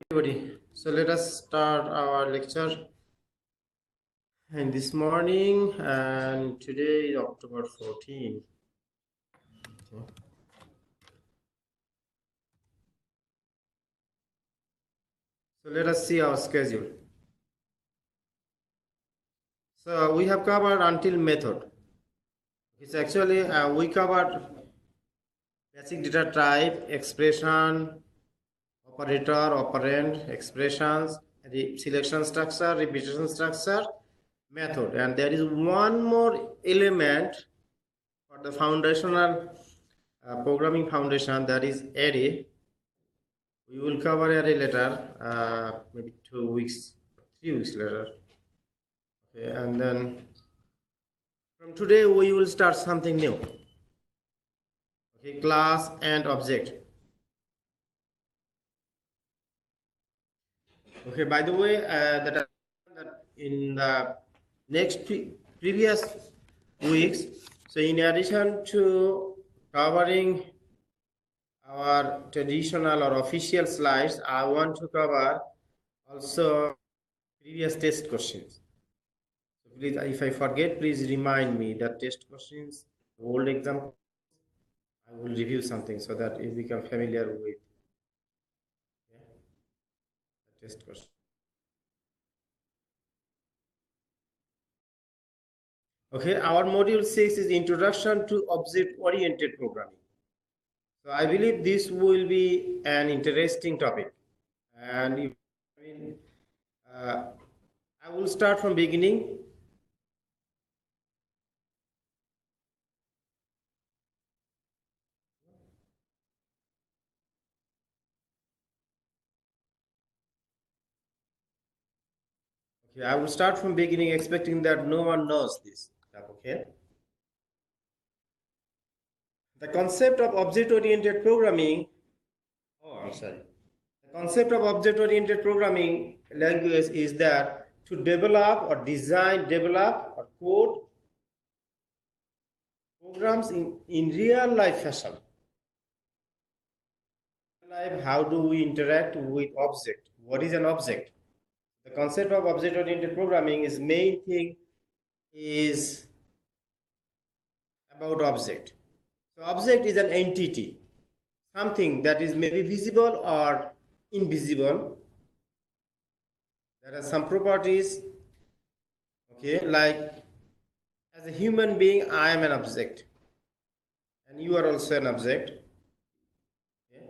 Everybody, so let us start our lecture and this morning, and today is October 14. Okay. So let us see our schedule. So we have covered until method. It's actually we covered basic data type, expression, operator, operand, expressions, the selection structure, repetition structure, method, and there is one more element for the foundational programming foundation, that is array. We will cover array later, maybe 2 weeks, 3 weeks later. Okay, and then from today we will start something new. Okay, class and object. Okay, by the way, that in the next previous weeks, so in addition to covering our traditional or official slides, I want to cover also previous test questions. So please, if I forget, please remind me that test questions, old example, I will review something so that you become familiar with the test question. Okay, our module 6 is Introduction to Object-Oriented Programming. So I believe this will be an interesting topic. And I will start from beginning. Okay, I will start from beginning, expecting that no one knows this. Okay. The concept of object-oriented programming. Oh, I'm sorry. The concept of object-oriented programming language is that to develop or design, develop or code programs in real life fashion. Life, how do we interact with object? What is an object? The concept of object-oriented programming is main thing is about object. So object is an entity, something that is maybe visible or invisible. There are some properties, okay, like as a human being, I am an object, and you are also an object. Okay?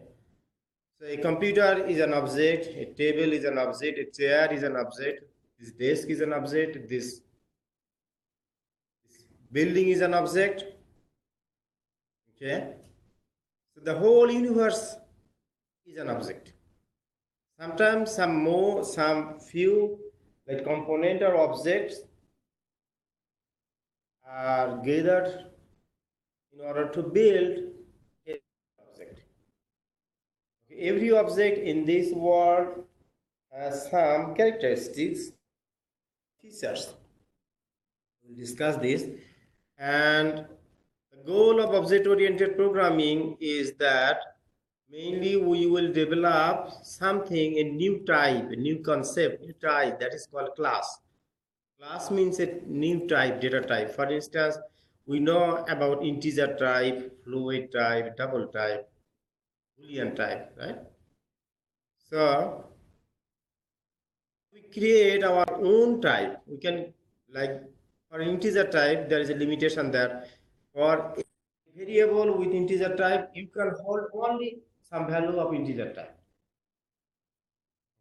So a computer is an object, a table is an object, a chair is an object, this desk is an object, this building is an object. Okay, so the whole universe is an object. Sometimes some more, some few, like component or objects are gathered in order to build an object. Okay, every object in this world has some characteristics, features. We'll discuss this. And the goal of object-oriented programming is that mainly we will develop something, a new type, a new concept, new type, that is called class. Class means a new type, data type. For instance, we know about integer type, float type, double type, Boolean type, right? So we create our own type. We can, like for integer type, there is a limitation there. For a variable with integer type, you can hold only some value of integer type.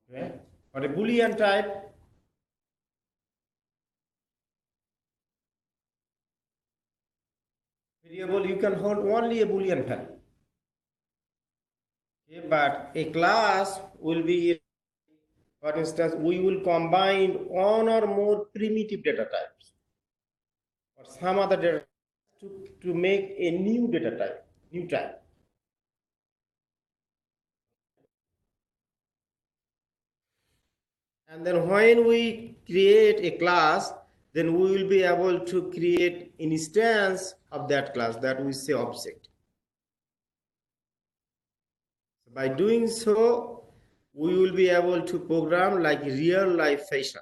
Okay? For a Boolean type, variable, you can hold only a Boolean value. Okay? But a class will be, for instance, we will combine one or more primitive data types or some other data to make a new data type, new type. And then when we create a class, then we will be able to create an instance of that class that we say object. So by doing so, we will be able to program like real life fashion.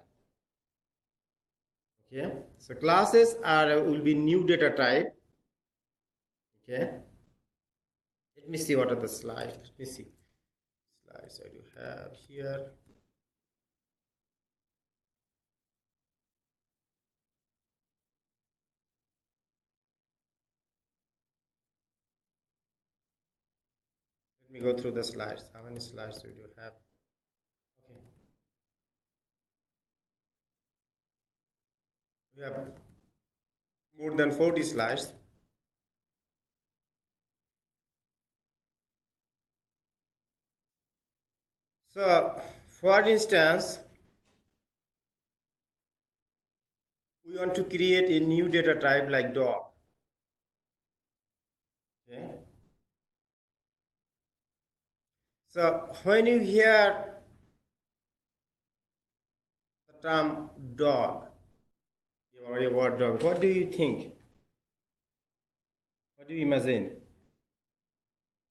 Okay, so classes are will be new data type. Okay, let me see what are the slides. Let me see slides I do have here. Let me go through the slides. How many slides do you have? Okay, we have more than 40 slides. So, for instance, we want to create a new data type like dog. Okay. So, when you hear the term dog or a word dog, what do you think? What do you imagine?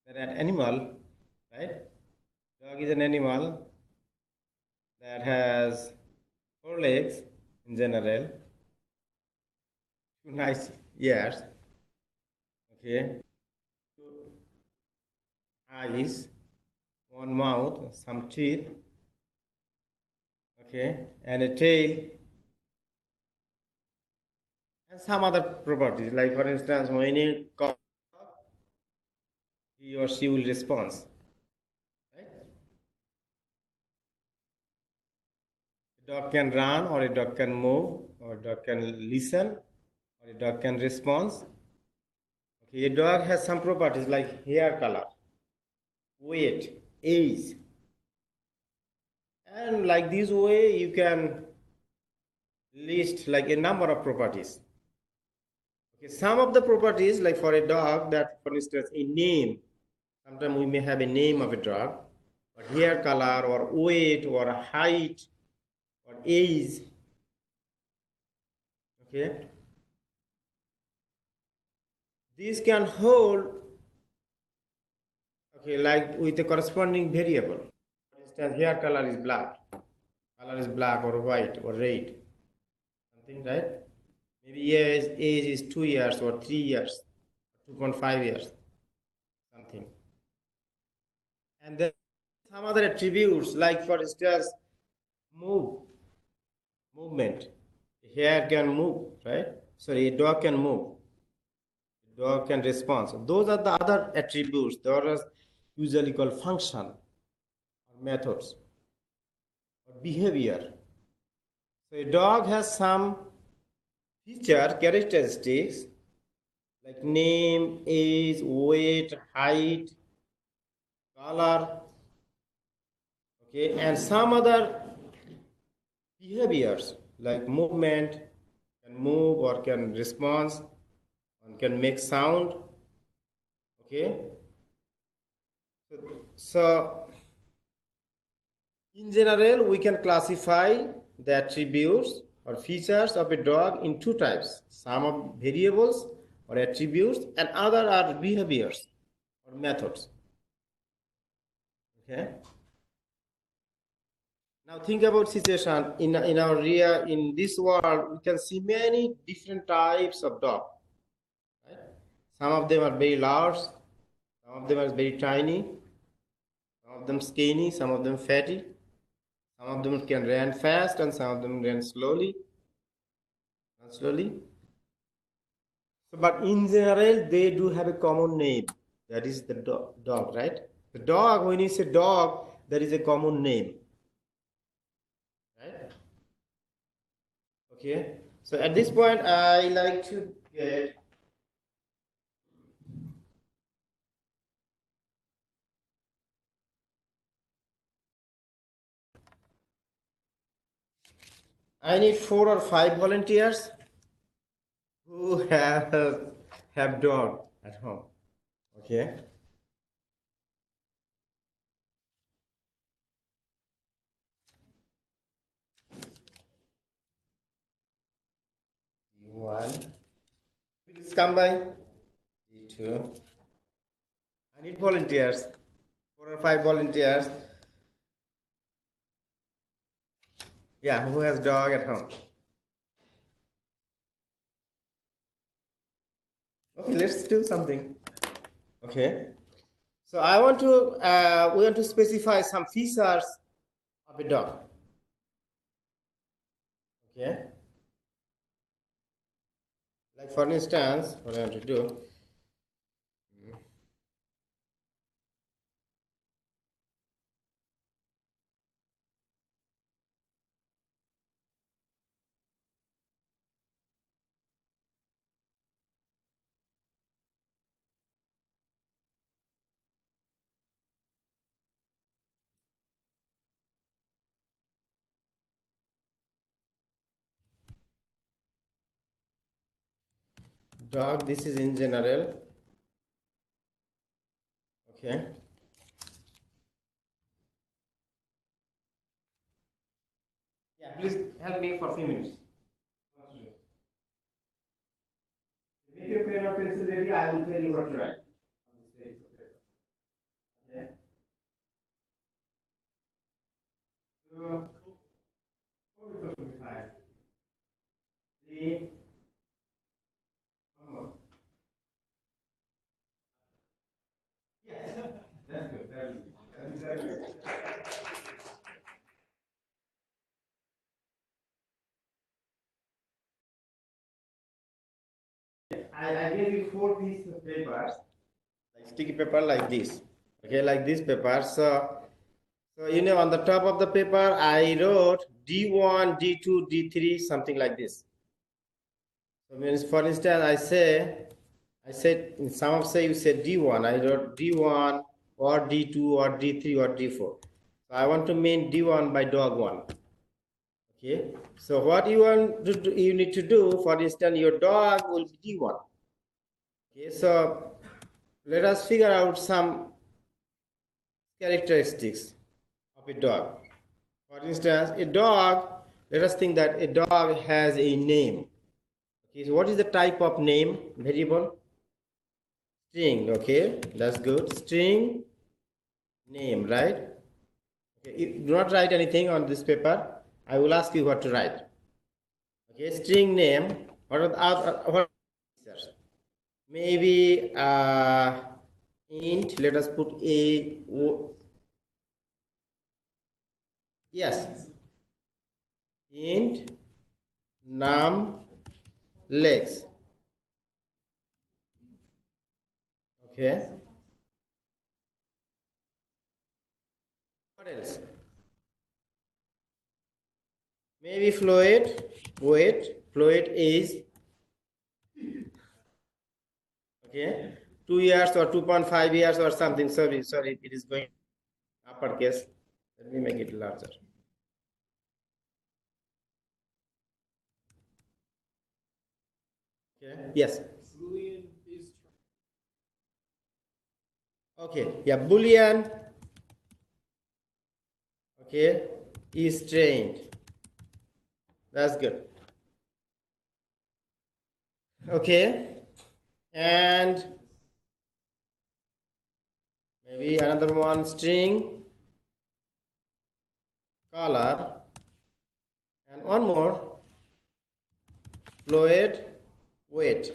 That an animal, right? Dog is an animal that has 4 legs in general, 2 nice ears, okay, 2 eyes, 1 mouth, some teeth, okay, and a tail, and some other properties. Like for instance, when you call, he or she will respond. Right? A dog can run, or a dog can move, or a dog can listen, or a dog can respond. Okay, a dog has some properties like hair color, weight, age, and like this way you can list like a number of properties. Okay, some of the properties, like for a dog, that for instance a name, sometimes we may have a name of a dog, or hair color, or weight, or height, or age. Okay, these can hold, okay, like with a corresponding variable. For instance, hair color is black or white or red, something, right? Maybe age is 2 years or 3 years, 2.5 years, something. And then some other attributes, like for instance, movement. A hair can move, right? Sorry, a dog can move. A dog can respond. So those are the other attributes. Those are usually called function or methods or behavior. So a dog has some feature characteristics like name, age, weight, height, color, okay, and some other behaviors like movement, can move or can respond, and can make sound, okay. So in general, we can classify the attributes or features of a dog in 2 types. Some are variables or attributes, and other are behaviors or methods. Okay. Now think about situation in our real, in this world, we can see many different types of dog. Right? Some of them are very large, some of them are very tiny, some of them skinny, some of them fatty. Some of them can run fast and some of them run slowly. So, but in general, they do have a common name. That is the dog, right? The dog, when you say dog, there is a common name, right? Okay. So at this point, I like to get I need 4 or 5 volunteers who have dog at home. Okay. One. Please come by. Two. I need volunteers. 4 or 5 volunteers Yeah, who has dog at home? Okay, let's do something. Okay. So I want to, we want to specify some features of a dog. Okay. Like for instance, what I want to do. Dog, this is in general. Okay. Yeah, please help me for a few minutes. Make your pen or pencil ready, I will tell you what to write. Okay. So, 4 3, one more. Yes, that's good. That's good. I gave you 4 pieces of papers, like sticky paper like this. Okay, like this paper. So you know, on the top of the paper, I wrote D1, D2, D3, something like this. So means, for instance, I said, some of say you said D1, I wrote D1 or D2 or D3 or D4. So I want to mean D1 by dog 1. Okay. So what you want to do, you need to do, for instance, your dog will be D1. Okay. So let us figure out some characteristics of a dog. For instance, a dog, let us think that a dog has a name. Okay, so what is the type of name variable? String. Okay, that's good. String name, right? Okay, you do not write anything on this paper. I will ask you what to write. Okay, string name. What are the other? What? Maybe int. Let us put a. Yes, int num legs. Okay. What else? Maybe fluid. Wait, fluid is okay. 2 years or 2.5 years or something. Sorry, it is going uppercase. Let me make it larger. Okay. Yes. Okay. Yeah. Boolean. Okay. Is trained. That's good. Okay. And maybe another one, string color, and one more, fluid weight.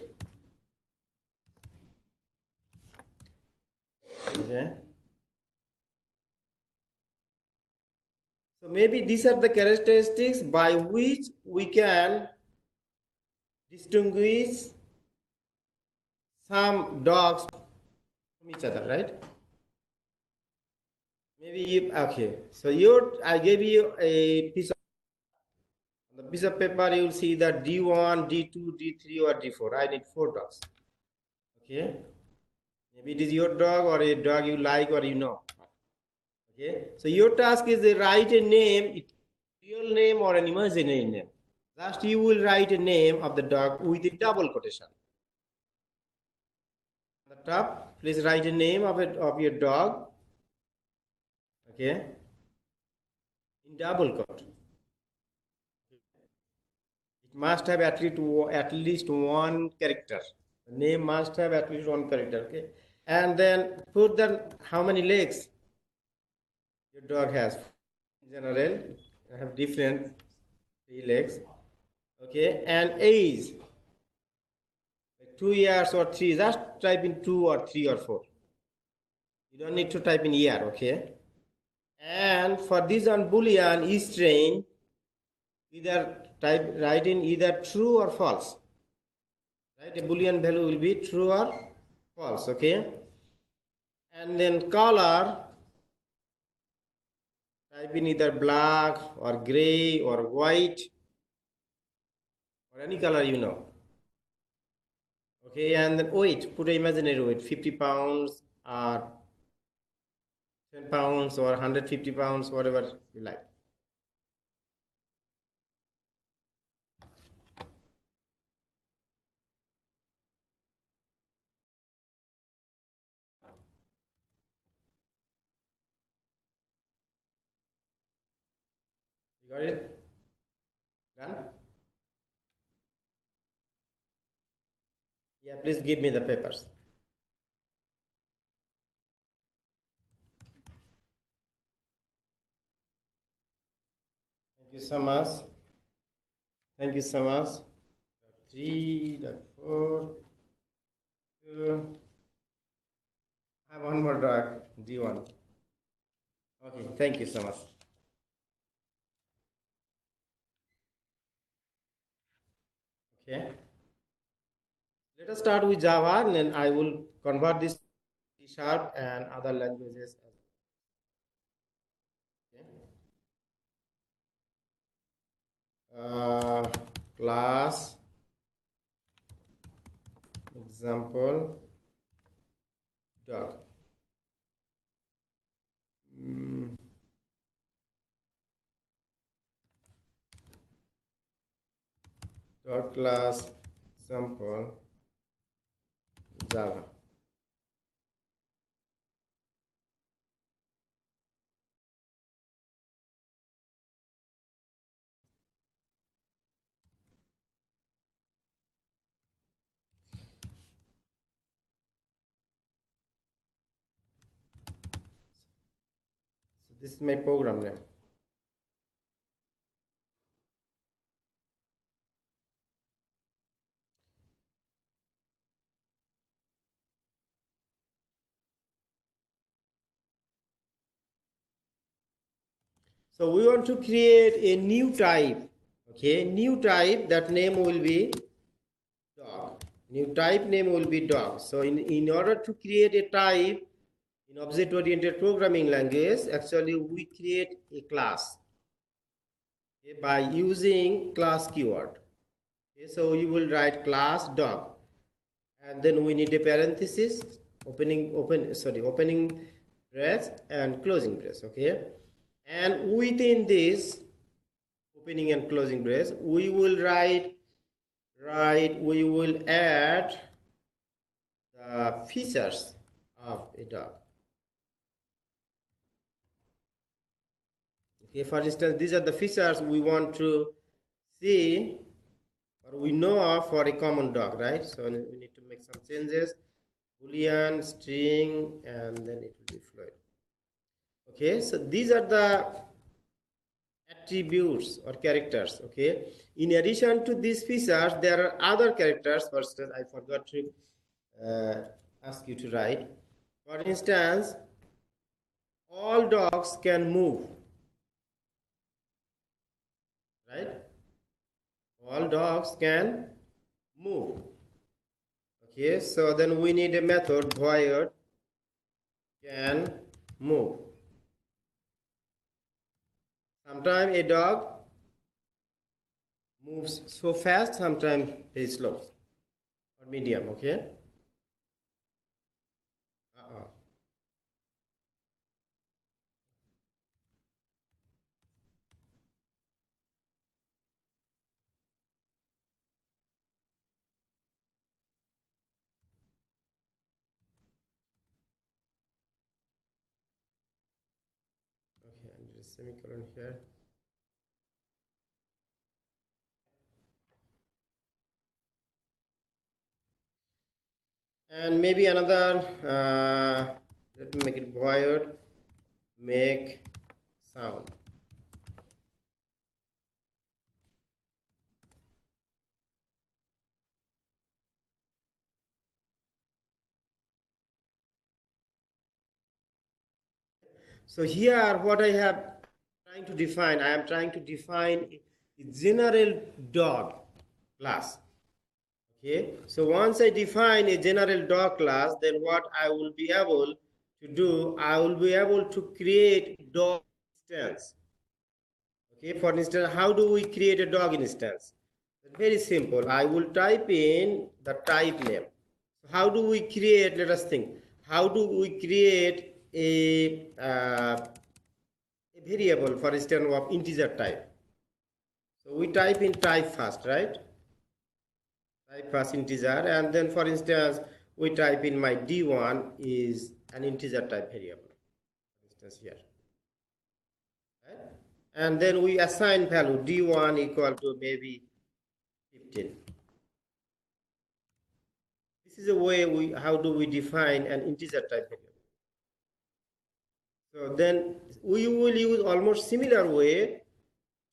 Okay. So maybe these are the characteristics by which we can distinguish some dogs from each other, right? Maybe okay. So I gave you a piece of on the piece of paper. You will see that D1, D2, D3, or D4. I need 4 dogs. Okay. Maybe it is your dog or a dog you like or you know. Okay. So your task is to write a name, real name or an imaginary name. Last you will write a name of the dog with a double quotation. On the top, please write a name of your dog. Okay. In double quote. It must have at least one character. The name must have at least one character. Okay. And then put the how many legs your dog has. In general, I have different 3 legs. Okay, and age, like 2 years or 3, just type in 2 or 3 or 4. You don't need to type in year, okay? And for this on Boolean string, either write in either true or false. Right? A Boolean value will be true or false, okay? And then color, type in either black or gray or white or any color you know. Okay, and then weight, put an imaginary weight, 50 pounds or 10 pounds or 150 pounds, whatever you like. You got it? Done? Yeah, please give me the papers. Thank you so much. Thank you so much. 3, 4, 2. I have one more drug, D1. Okay, thank you so much. Okay. Let us start with Java, and then I will convert this to C# and other languages. Okay. Class example dog. Dot class example Java. So this is my program name. So we want to create a new type. Okay, new type, that name will be dog. New type name will be dog. So in order to create a type in object-oriented programming language, actually we create a class, okay, by using class keyword. Okay, so you will write class dog, and then we need a parenthesis, opening brace and closing brace. Okay, and within this opening and closing brace, we will we will add the features of a dog. Okay, for instance, these are the features we want to see or we know of for a common dog, right? So we need to make some changes, boolean, string, and then it will be fluid. Okay, so these are the attributes or characters. Okay, in addition to these features, there are other characters. For instance, I forgot to ask you to write. For instance, all dogs can move, right? All dogs can move. Okay, so then we need a method void can move. Sometimes a dog moves so fast, sometimes very slow or medium. Okay. Okay, and there's a semicolon here. And maybe another, let me make it void, make sound. So here what I have trying to define, I am trying to define a general dog class. Okay, so once I define a general dog class, then what I will be able to do, I will be able to create dog instance. Okay, for instance, how do we create a dog instance? Very simple. I will type in the type name. So how do we create, let us think, how do we create a variable, for instance, of integer type? So we type in type first, right? Type first integer, and then for instance, we type in my d1 is an integer type variable, for instance here. Right? And then we assign value d1 equal to maybe 15. This is a way how do we define an integer type variable. So then we will use almost similar way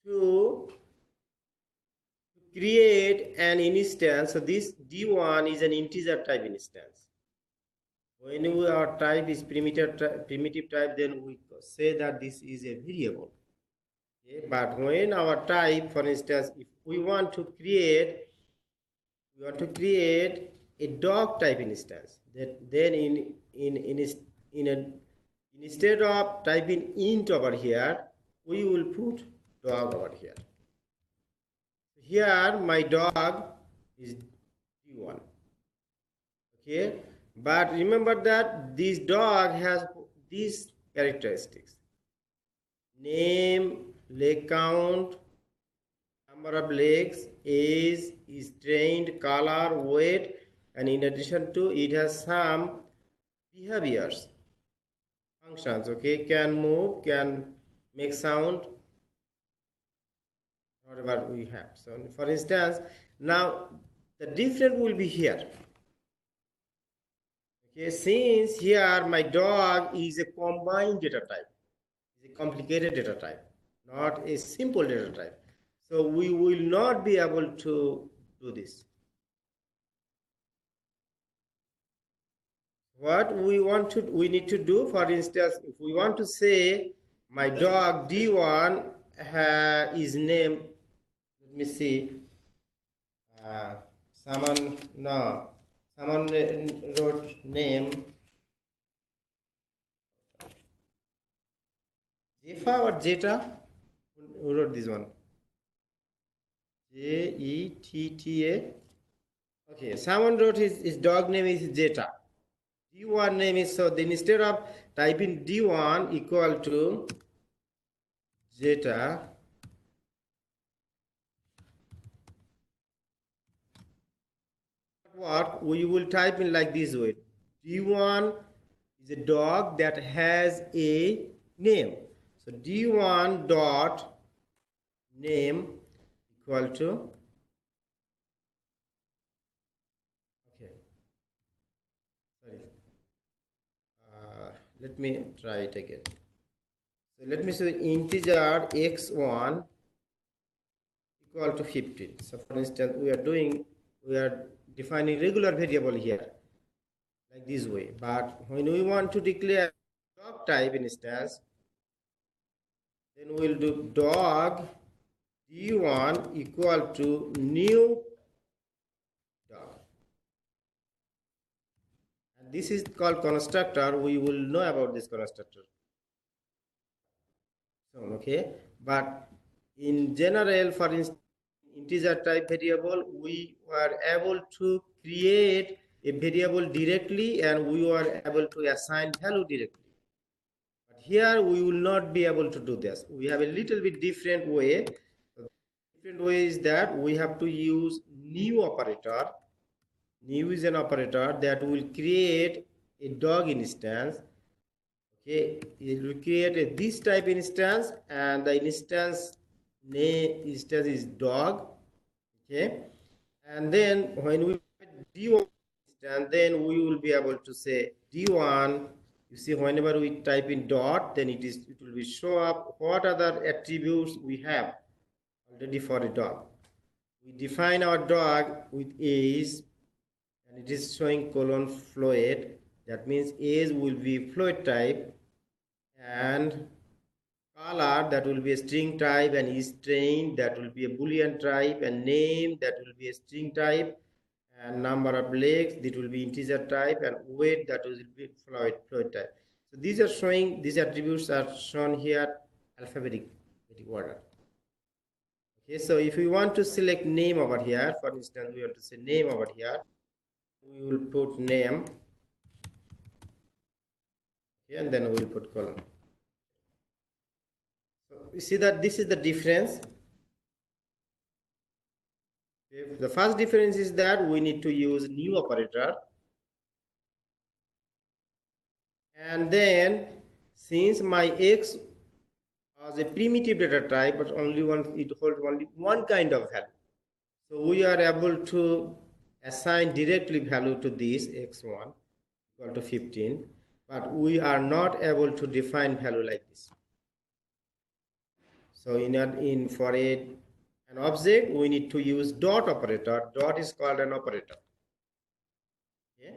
to create an instance. So this d1 is an integer type instance. When our type is primitive type, then we say that this is a variable. Okay? But when our type, for instance, if we want to create a dog type instance, then instead of typing int over here, we will put dog over here. Here my dog is d1. Okay, but remember that this dog has these characteristics: name, leg count, number of legs, age, is trained, color, weight, and in addition to it has some behaviors, functions. Okay, can move, can make sound, whatever we have. So for instance, now the difference will be here. Okay, since here my dog is a combined data type, is a complicated data type, not a simple data type. So we will not be able to do this. What we need to do, for instance, if we want to say my dog D1 is named, let me see, someone wrote name Jefa or Jeta. Who wrote this one? Jetta. Okay, someone wrote his dog name is Jeta. D1 name is, so then instead of typing D1 equal to Jeta, what we will type in like this way: D1 is a dog that has a name. So D1 dot name equal to, okay, sorry, let me try it again. So let me say integer x1 equal to 15. So for instance, we are defining regular variable here like this way. But when we want to declare dog type instance, then we'll do dog d1 equal to new dog. And this is called constructor. We will know about this constructor. So, okay, but in general, for instance, integer type variable, we were able to create a variable directly and we were able to assign value directly. But here we will not be able to do this. We have a little bit different way. The different way is that we have to use new operator. New is an operator that will create a dog instance. Okay, it will create this type instance, and the instance name is dog. Okay, and then when we d1 instance, then we will be able to say d1. You see, whenever we type in dot, then it will be show up what other attributes we have already for a dog. We define our dog with age, and it is showing colon fluid. That means age will be fluid type. and color, that will be a string type, and string, that will be a boolean type, and name, that will be a string type, and number of legs, that will be integer type, and weight, that will be float type. So these are showing, these attributes are shown here alphabetic order. Okay, so if we want to select name over here, for instance, we want to say name over here, we will put name, okay, and then we will put column. So you see that this is the difference. Okay, the first difference is that we need to use new operator, and then since my x was a primitive data type, but only one, it holds only one kind of value. So we are able to assign directly value to this x1 equal to 15, but we are not able to define value like this. So for an object, we need to use dot operator. Dot is called an operator. Okay?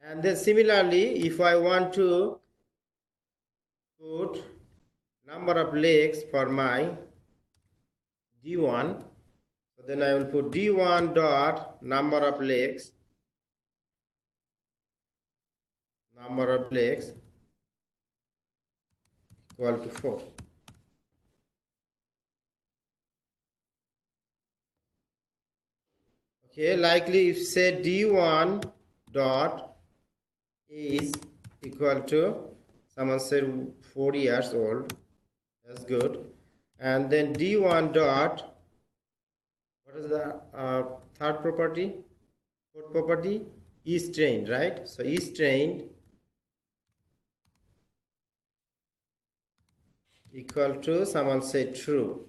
And then similarly, if I want to put number of legs for my D1, so then I will put D1 dot number of legs equal to 4. Okay, likely if say D1 dot is equal to, someone said 4 years old, that's good. And then D1 dot, what is the third property? Fourth property is trained, right? So is trained equal to, someone say true.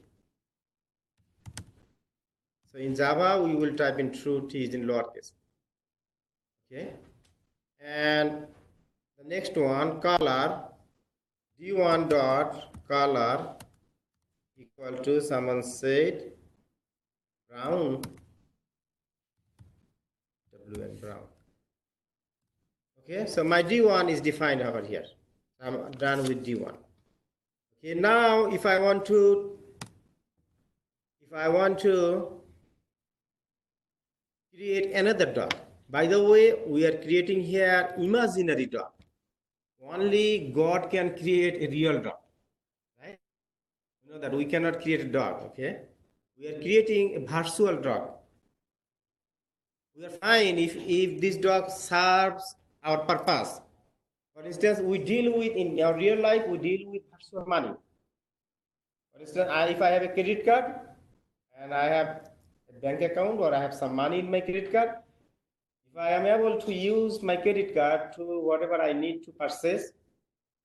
So in Java, we will type in true, T is in lowercase. Okay. And the next one, color, D1 dot color equal to, someone said brown, W and brown. Okay, so my D1 is defined over here. I'm done with D1. Okay, now if I want to create another dog. By the way, we are creating here imaginary dog. Only God can create a real dog, right? You know that we cannot create a dog, okay? We are creating a virtual dog. We are fine if this dog serves our purpose. For instance, we deal with, in our real life, we deal with virtual money. For instance, if I have a credit card and I have a bank account, or I have some money in my credit card, if I am able to use my credit card to whatever I need to purchase,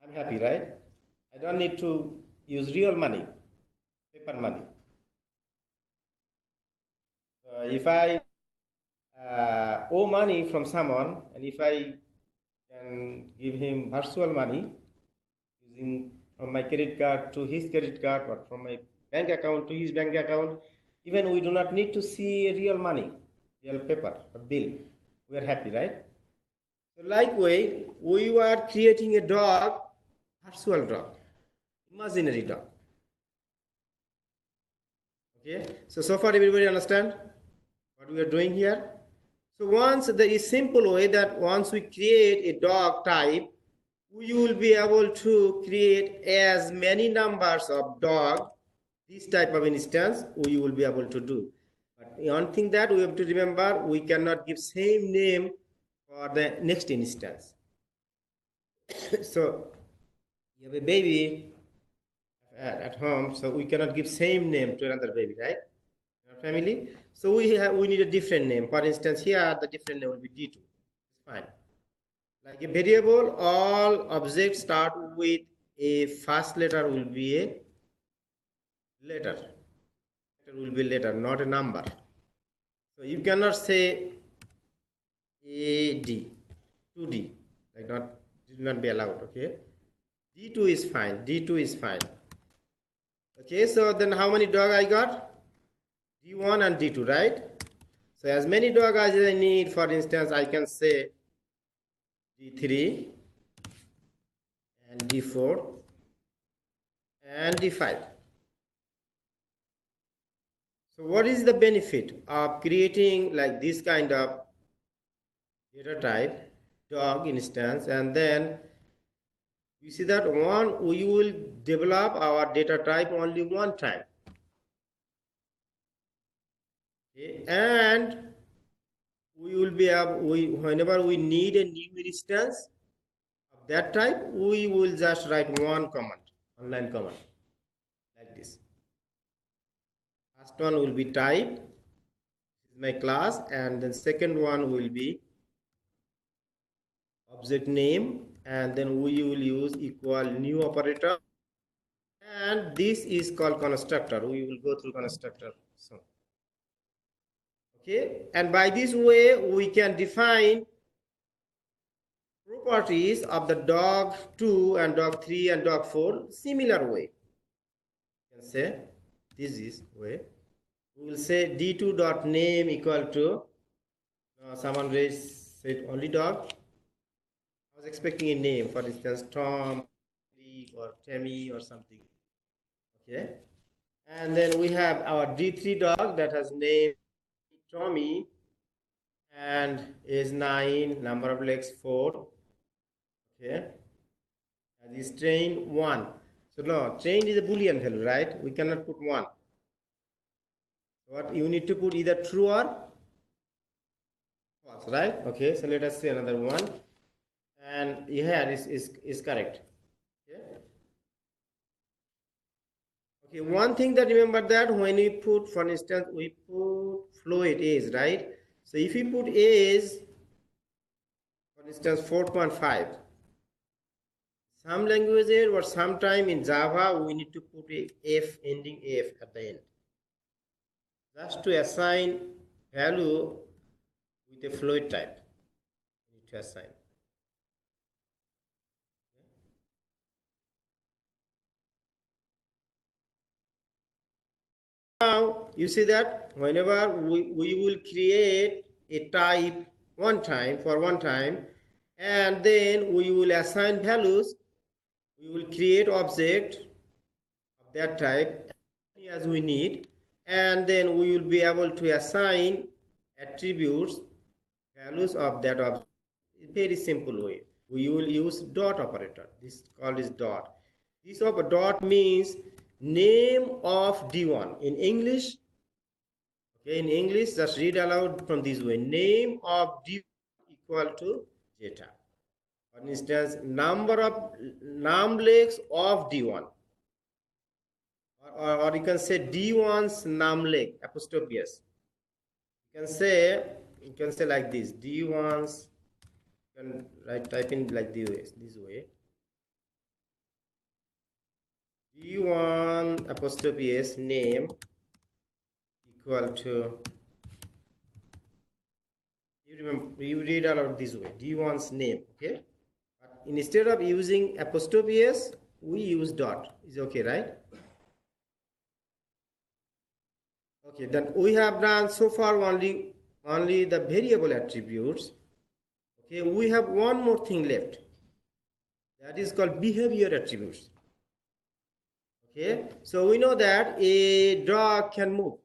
I'm happy, right? I don't need to use real money, paper money. If I owe money from someone, and if I can give him virtual money using from my credit card to his credit card, or from my bank account to his bank account, even we do not need to see real money, real paper, or bill. We are happy, right? So likewise, we were creating a dog, virtual dog, imaginary dog. Okay, so far everybody understand what we are doing here? So once there is simple way that once we create a dog type, we will be able to create as many numbers of dog, this type of instance, we will be able to do. But one thing that we have to remember, we cannot give same name for the next instance. So you have a baby at home, so we cannot give same name to another baby, right? In our family. So we need a different name. For instance, here the different name will be D2. It's fine. Like a variable, all objects start with a first letter will be a letter. Letter will be letter, not a number. So you cannot say AD, 2D, like not, it will not be allowed, okay? D2 is fine, D2 is fine. Okay, so then how many dog I got? D1 and D2, right? So as many dog as I need, for instance, I can say D3 and D4 and D5. So what is the benefit of creating like this kind of data type, dog instance, and then you see that we will develop our data type only one time. Okay? And we will be able, whenever we need a new instance of that type, we will just write one command, online command, like this. First one will be type, my class, and then second one will be object name, and then we will use equal new operator, and this is called constructor. We will go through constructor. So okay, and by this way we can define properties of the dog2 and dog3 and dog4 similar way. You can say this is way. We will say d2 dot name equal to someone said only dog. I was expecting a name, for instance Tom or Tammy or something. Okay, and then we have our d3 dog that has name Tommy and is 9, number of legs 4. Okay, and is train 1. So no, train is a boolean value, right? We cannot put 1. What you need to put either true or false, right? Okay, so let us say another one, and here is correct. Okay. Okay, one thing that remember that when we put, for instance, we put float age, right? So if we put age, for instance, 4.5, some languages or sometime in Java we need to put a F ending F at the end, just to assign value with a float type. We need to assign. Now you see that whenever we will create a type one time for one time, and then we will assign values, we will create object of that type as we need, and then we will be able to assign attributes, values of that object. Very simple way. We will use dot operator. This called is dot. This of dot means name of D1 in English. Okay, in English, just read aloud from this way. Name of D1 equal to data. For instance, number of num legs of D1. Or you can say D1's num leg, apostrophe S. You can say like this, D1's, you can type in like this way. D1 apostrophe S name equal to, you read aloud this way, D1's name, okay? But instead of using apostrophe S, we use dot. Is okay, right? Okay, then we have done so far only the variable attributes. Okay, we have one more thing left. That is called behavior attributes. Okay, so we know that a dog can move.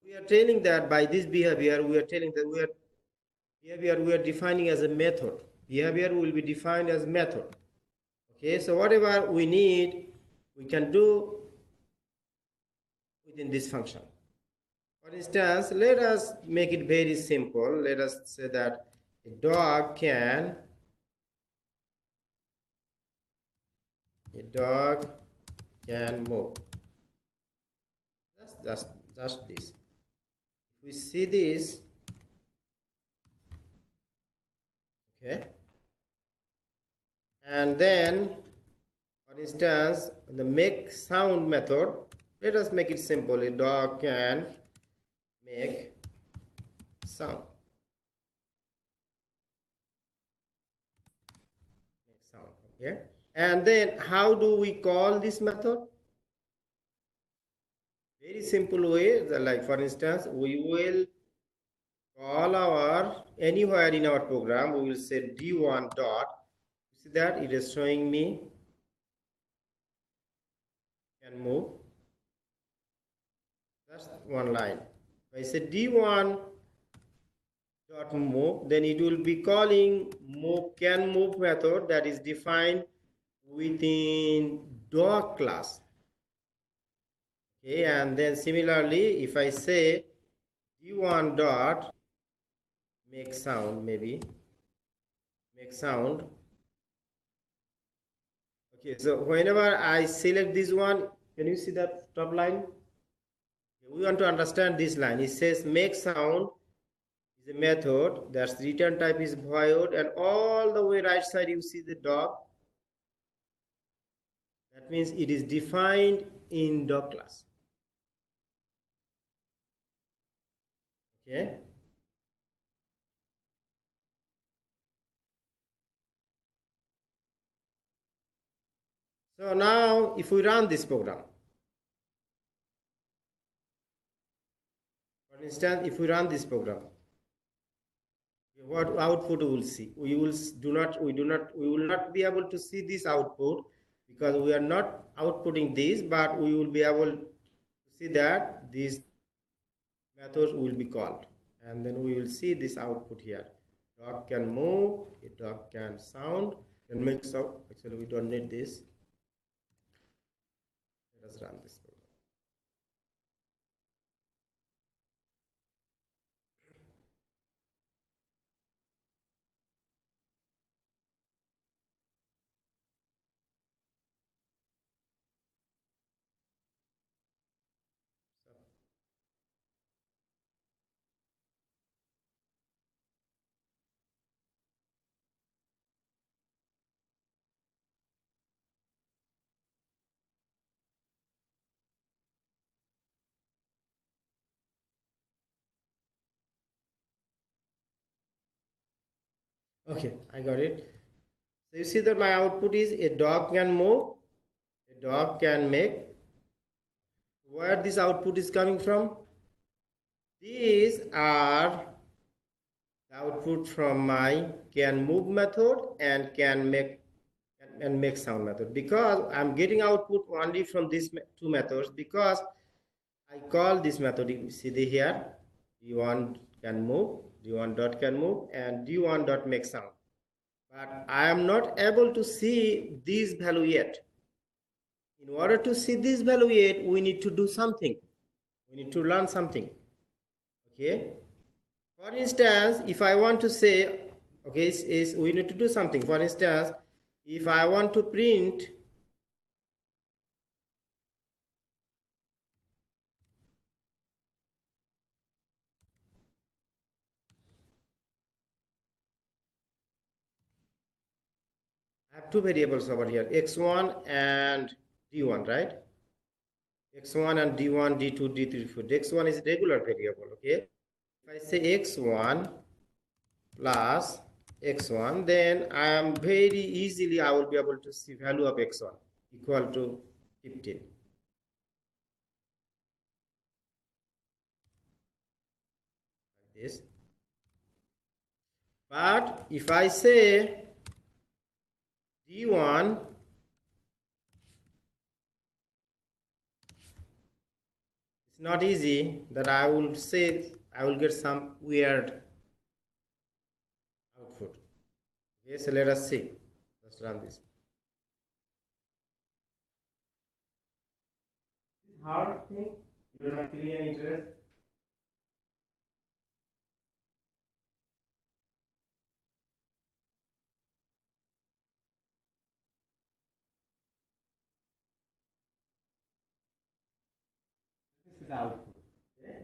We are telling that by this behavior, we are telling that we are defining as a method. Behavior will be defined as method. Okay, so whatever we need, we can do within this function. For instance, let us make it very simple. Let us say that a dog can move. Just this. If we see this, okay, and then for instance the make sound method, let us make it simple. A dog can make sound. Okay, and then how do we call this method? Very simple way, like for instance, we will call our anywhere in our program, we will say d1 dot see that it is showing me can move. That's one line. If I say d1 dot move, then it will be calling move can move method that is defined within doc class. Okay, and then similarly, if I say d1 dot make sound, maybe make sound. Okay, so whenever I select this one, can you see that top line? We want to understand this line. It says make sound is a method that's return type is void, and all the way right side you see the doc. That means it is defined in doc class. Okay. So now if we run this program, for instance, if we run this program, what output we will see? We will not be able to see this output because we are not outputting this, but we will be able to see that these methods will be called, and then we will see this output here. Dog can move, a dog can sound, and make sound. Actually, we don't need this. Let us run this program. Okay, I got it. So you see that my output is a dog can move, a dog can make. Where this output is coming from? These are the output from my can move method and can make sound method, because I'm getting output only from these two methods because I call this method. You see here, d1 can move, d1 dot can move, and d1 dot make sound. But I am not able to see this value yet. In order to see this value yet, we need to do something. We need to learn something. Okay. For instance, if I want to say, okay, we need to do something. For instance, if I want to print I have two variables over here, x1 and d1, right? x1 and d1, d2, d3, d4. x1 is a regular variable, okay? If I say x1 plus x1, then I am very easily, I will be able to see value of x1 equal to 15. Like this. But if I say d1 it's not easy, that I will say I will get some weird output. Okay, so let us see. Let's run this. Hard thing, you don't have any interest. This is the output. Okay?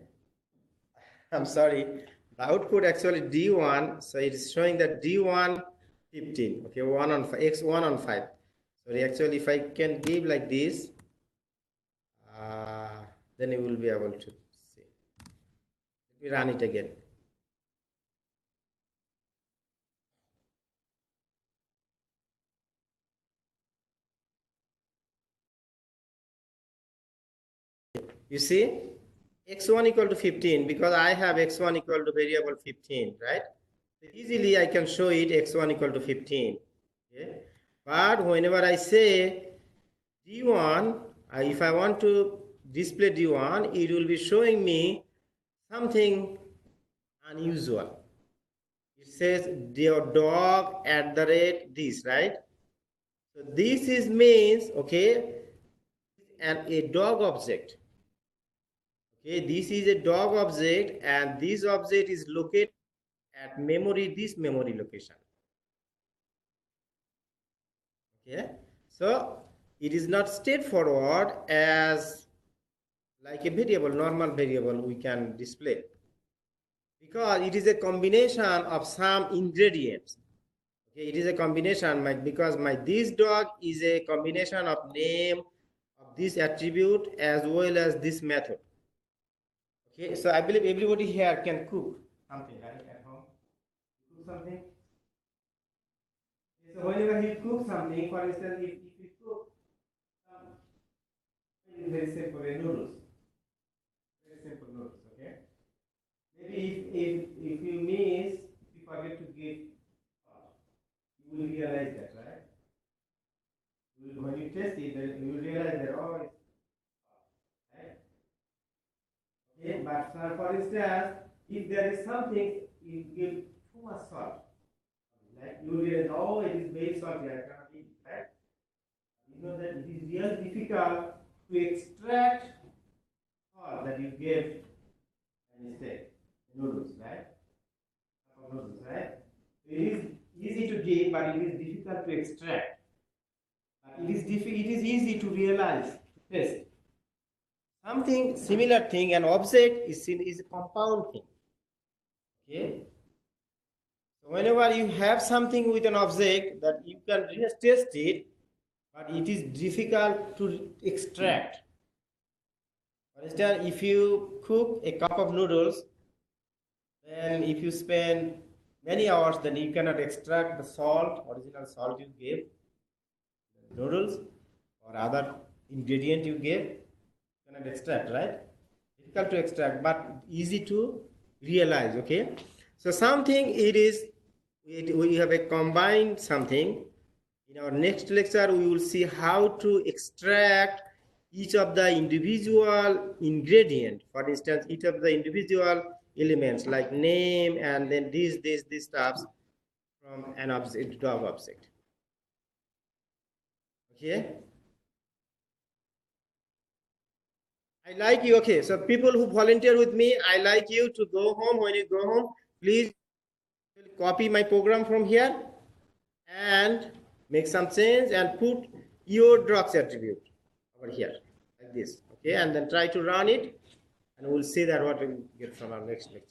I'm sorry. The output actually D1, so it is showing that D1 15. Okay, 1 on 5, x1 on 5. Sorry, actually, if I can give like this, then you will be able to see. Let me run it again. You see, x1 equal to 15 because I have x1 equal to variable 15, right? So easily I can show it x1 equal to 15. Okay? But whenever I say D1, if I want to display D1, it will be showing me something unusual. It says your dog at the rate this, right? So this is means, okay, and a dog object. Okay, this is a dog object, and this object is located at memory, this memory location. Okay, so it is not straightforward as like a variable, normal variable we can display, because it is a combination of some ingredients. Okay, it is a combination, because this dog is a combination of name of this attribute as well as this method. Okay, so I believe everybody here can cook something, right, at home. Cook something. So whenever you cook something, for instance, if you cook very simple noodles, very simple noodles, okay. Maybe if you miss, if you forget to give salt, you will realize that, right? When you test it, then you will realize that, oh, it's salt, right? Okay, but for instance, if there is something you give too much salt, like you realize, oh, it is very salty, I cannot eat it, right? You know that it is really difficult to extract salt that you gave a mistake. Noodles, right? Noodles, right? It is easy to give, but it is difficult to extract. But it is easy to realize, to test. Something similar thing, an object is a compound thing. Okay. So whenever you have something with an object that you can just test it, but it is difficult to extract. For instance, if you cook a cup of noodles, then if you spend many hours, then you cannot extract the salt, original salt you gave, the noodles or other ingredient you gave, you cannot extract, right? Difficult to extract, but easy to realize, okay? So something we have a combined something. In our next lecture, we will see how to extract each of the individual ingredient. For instance, each of the individual elements like name and then these stuffs from an object, dog object. Okay. I like you. Okay, so people who volunteer with me, I like you to go home. When you go home, please copy my program from here and make some change and put your drugs attribute over here like this. Okay, and then try to run it, and we'll see that what we get from our next lecture.